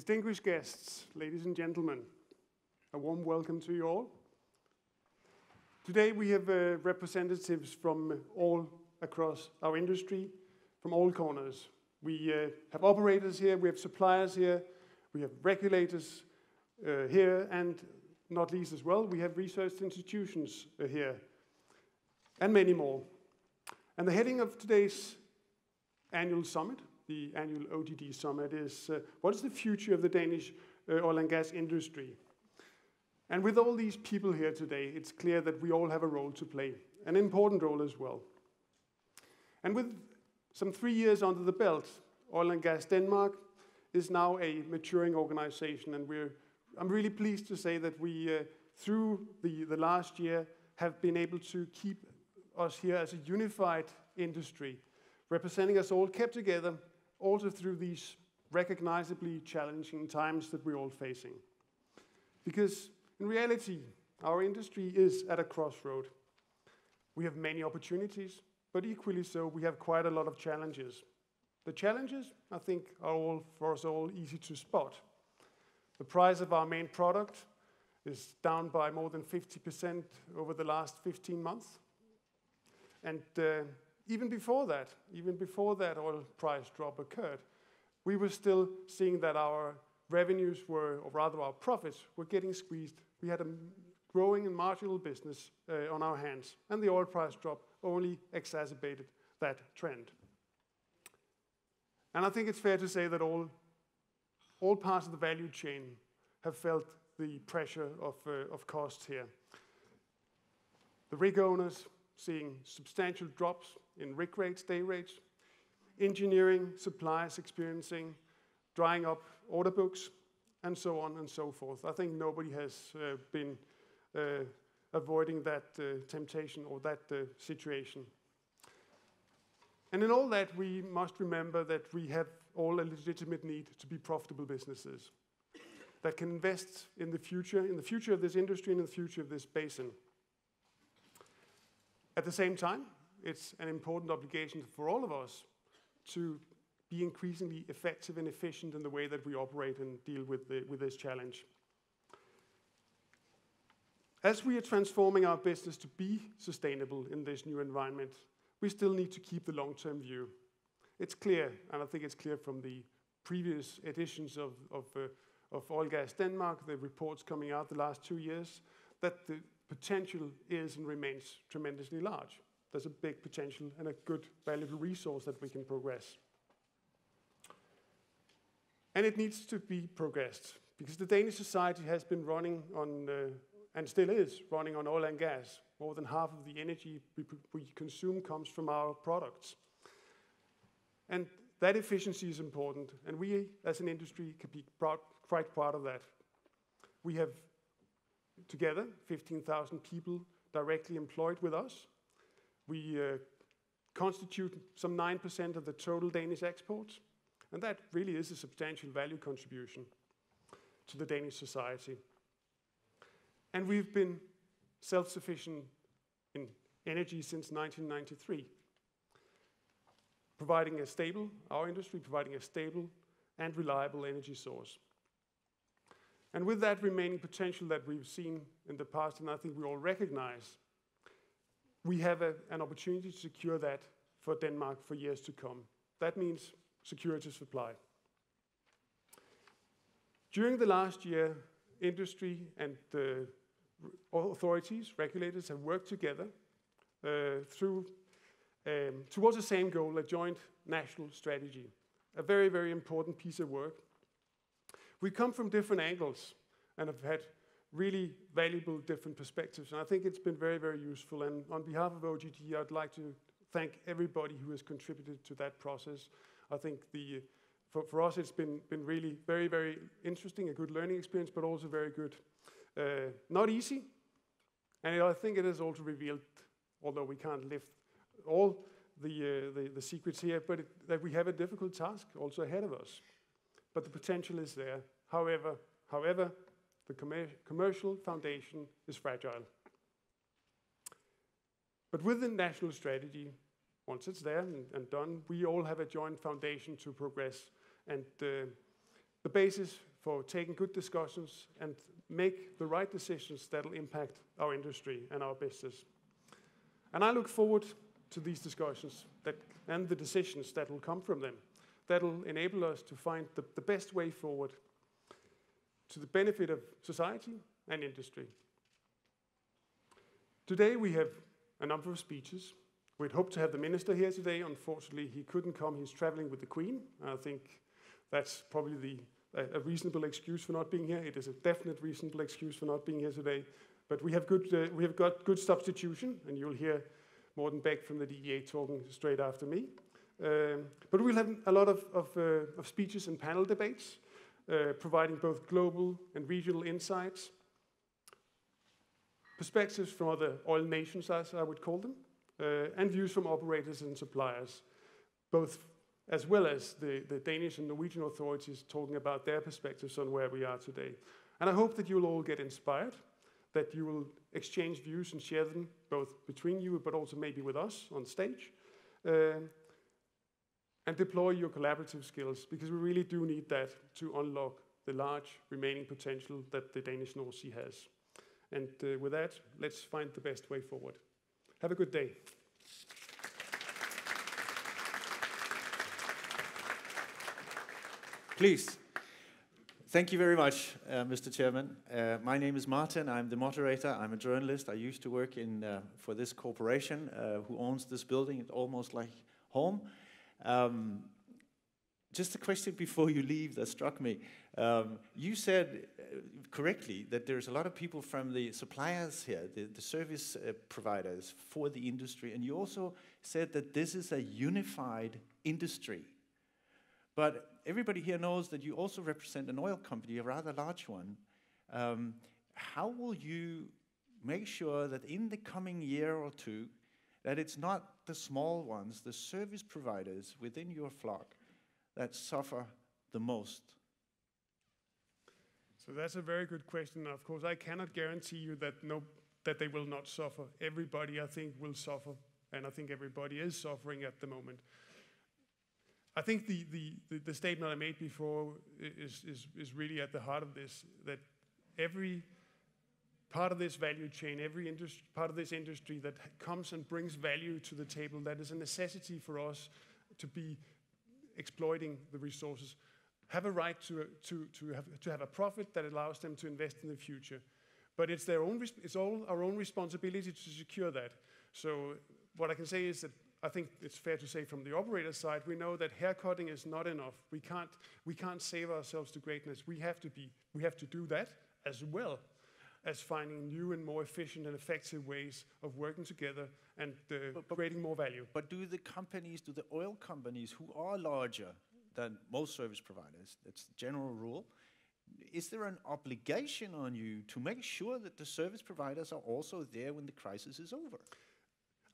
Distinguished guests, ladies and gentlemen, a warm welcome to you all. Today we have representatives from all across our industry, from all corners. We have operators here, we have suppliers here, we have regulators here, and not least as well, we have research institutions here, and many more. And the heading of today's annual summit, the annual ODD Summit, is what is the future of the Danish oil and gas industry? And with all these people here today, it's clear that we all have a role to play, an important role as well. And with some 3 years under the belt, Oil and Gas Denmark is now a maturing organization, and I'm really pleased to say that we, through the last year, have been able to keep us here as a unified industry, representing us all, kept together, also through these recognizably challenging times that we're all facing. Because in reality, our industry is at a crossroad. We have many opportunities, but equally so, we have quite a lot of challenges. The challenges, I think, are all for us all easy to spot. The price of our main product is down by more than 50% over the last 15 months. And even before that oil price drop occurred, we were still seeing that our revenues were, or rather our profits, were getting squeezed. We had a growing and marginal business on our hands, and the oil price drop only exacerbated that trend. And I think it's fair to say that all parts of the value chain have felt the pressure of costs here. The rig owners seeing substantial drops in rig rates, day rates, engineering suppliers experiencing drying up order books, and so on and so forth. I think nobody has been avoiding that temptation or that situation. And in all that, we must remember that we have all a legitimate need to be profitable businesses that can invest in the future of this industry and in the future of this basin. At the same time, it's an important obligation for all of us to be increasingly effective and efficient in the way that we operate and deal with this challenge. As we are transforming our business to be sustainable in this new environment, we still need to keep the long-term view. It's clear, and I think it's clear from the previous editions of Oil Gas Denmark, the reports coming out the last 2 years, that the potential is and remains tremendously large. There's a big potential and a good, valuable resource that we can progress. And it needs to be progressed, because the Danish society has been running on, and still is running on oil and gas. More than half of the energy we consume comes from our products. And that efficiency is important, and we as an industry can be quite proud of that. We have together 15,000 people directly employed with us. We constitute some 9% of the total Danish exports, and that really is a substantial value contribution to the Danish society. And we've been self-sufficient in energy since 1993, our industry providing a stable and reliable energy source. And with that remaining potential that we've seen in the past, and I think we all recognize, we have an opportunity to secure that for Denmark for years to come. That means security of supply. During the last year, industry and authorities, regulators have worked together towards the same goal, a joint national strategy. A very, very important piece of work. We come from different angles and have had really valuable different perspectives, and I think it's been very, very useful. And on behalf of OGD, I'd like to thank everybody who has contributed to that process. I think for us it's been really very, very interesting, a good learning experience, but also very good. Not easy, and I think it has also revealed, although we can't lift all the secrets here, but that we have a difficult task also ahead of us. But the potential is there. However, the commercial foundation is fragile. But with the national strategy, once it's there and done, we all have a joint foundation to progress. And the basis for taking good discussions and make the right decisions that will impact our industry and our business. And I look forward to these discussions and the decisions that will come from them, that will enable us to find the best way forward to the benefit of society and industry. Today we have a number of speeches. We'd hoped to have the minister here today. Unfortunately, he couldn't come. He's traveling with the Queen. I think that's probably a reasonable excuse for not being here. It is a definite reasonable excuse for not being here today. But we have got good substitution, and you'll hear Morten Beck from the DEA talking straight after me. But we'll have a lot of speeches and panel debates, providing both global and regional insights, perspectives from other oil nations, as I would call them, and views from operators and suppliers, both as well as the Danish and Norwegian authorities talking about their perspectives on where we are today. And I hope that you'll all get inspired, that you will exchange views and share them both between you, but also maybe with us on stage, and deploy your collaborative skills, because we really do need that to unlock the large remaining potential that the Danish North Sea has. And with that, let's find the best way forward. Have a good day. Please. Thank you very much, Mr. Chairman. My name is Martin. I'm the moderator. I'm a journalist. I used to work for this corporation who owns this building. It's almost like home. Just a question before you leave that struck me. You said correctly that there's a lot of people from the suppliers here, the service providers for the industry, and you also said that this is a unified industry. But everybody here knows that you also represent an oil company, a rather large one. How will you make sure that in the coming year or two, that it's not the small ones, the service providers within your flock, that suffer the most? So that's a very good question. Of course, I cannot guarantee you that they will not suffer. Everybody, I think, will suffer, and I think everybody is suffering at the moment. I think the statement I made before is really at the heart of this, that every part of this value chain, every part of this industry that comes and brings value to the table, that is a necessity for us to be exploiting the resources, have a right to have a profit that allows them to invest in the future. But it's all our own responsibility to secure that. So what I can say is that I think it's fair to say from the operator side, we know that haircutting is not enough. We can't save ourselves to greatness. We have to do that as well as finding new and more efficient and effective ways of working together and creating more value. But do the oil companies who are larger than most service providers, that's the general rule, is there an obligation on you to make sure that the service providers are also there when the crisis is over?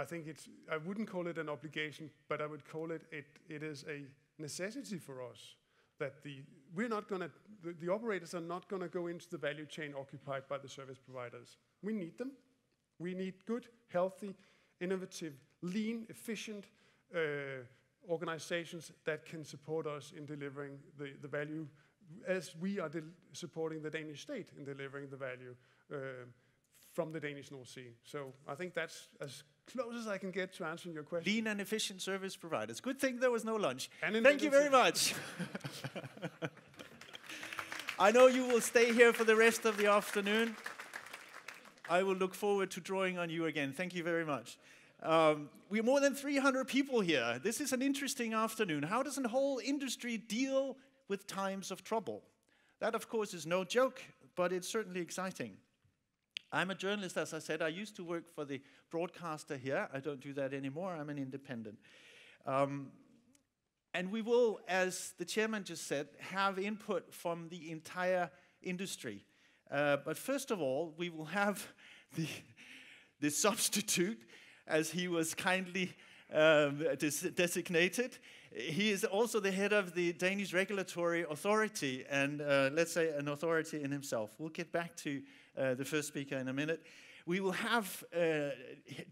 I think I wouldn't call it an obligation, but I would call it is a necessity for us that the operators are not going to go into the value chain occupied by the service providers. We need them. We need good, healthy, innovative, lean, efficient organizations that can support us in delivering the value, as we are supporting the Danish state in delivering the value from the Danish North Sea. So I think that's as close as I can get to answering your question. Lean and efficient service providers. Good thing there was no lunch. Thank you very much. I know you will stay here for the rest of the afternoon. I will look forward to drawing on you again. Thank you very much. We're more than 300 people here. This is an interesting afternoon. How does the whole industry deal with times of trouble? That, of course, is no joke, but it's certainly exciting. I'm a journalist, as I said. I used to work for the broadcaster here. I don't do that anymore. I'm an independent. And we will, as the chairman just said, have input from the entire industry. But first of all, we will have the substitute, as he was kindly designated. He is also the head of the Danish Regulatory Authority, and let's say an authority in himself. We'll get back to the first speaker in a minute. We will have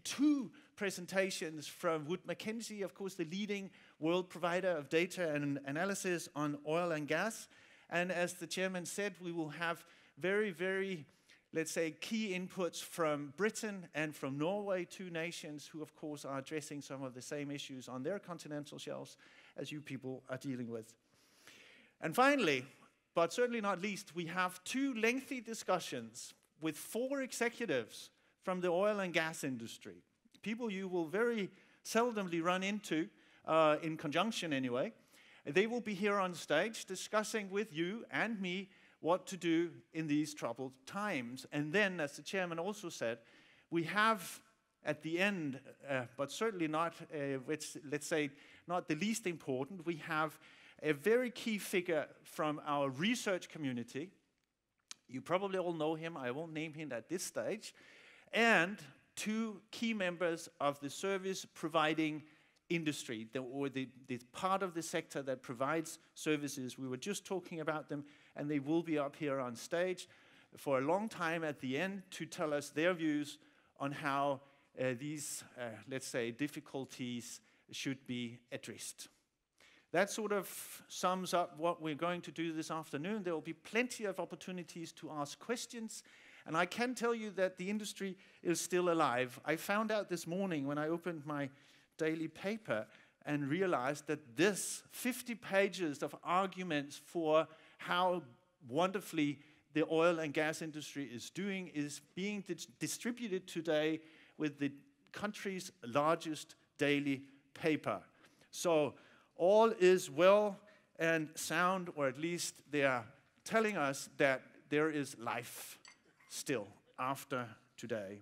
two presentations from Wood Mackenzie, of course, the leading world provider of data and analysis on oil and gas. And as the chairman said, we will have very, very, let's say, key inputs from Britain and from Norway, two nations who, of course, are addressing some of the same issues on their continental shelves as you people are dealing with. And finally, but certainly not least, we have two lengthy discussions with 4 executives from the oil and gas industry, people you will very seldomly run into, in conjunction anyway. They will be here on stage discussing with you and me what to do in these troubled times. And then, as the chairman also said, we have at the end, but certainly not, let's say, not the least important, we have a very key figure from our research community. You probably all know him. I won't name him at this stage. And 2 key members of the service providing industry, the part of the sector that provides services. We were just talking about them, and they will be up here on stage for a long time at the end to tell us their views on how these, let's say, difficulties should be addressed. That sort of sums up what we're going to do this afternoon. There will be plenty of opportunities to ask questions, and I can tell you that the industry is still alive. I found out this morning when I opened my daily paper and realized that this 50 pages of arguments for how wonderfully the oil and gas industry is doing is being distributed today with the country's largest daily paper. So all is well and sound, or at least they are telling us that there is life still after today.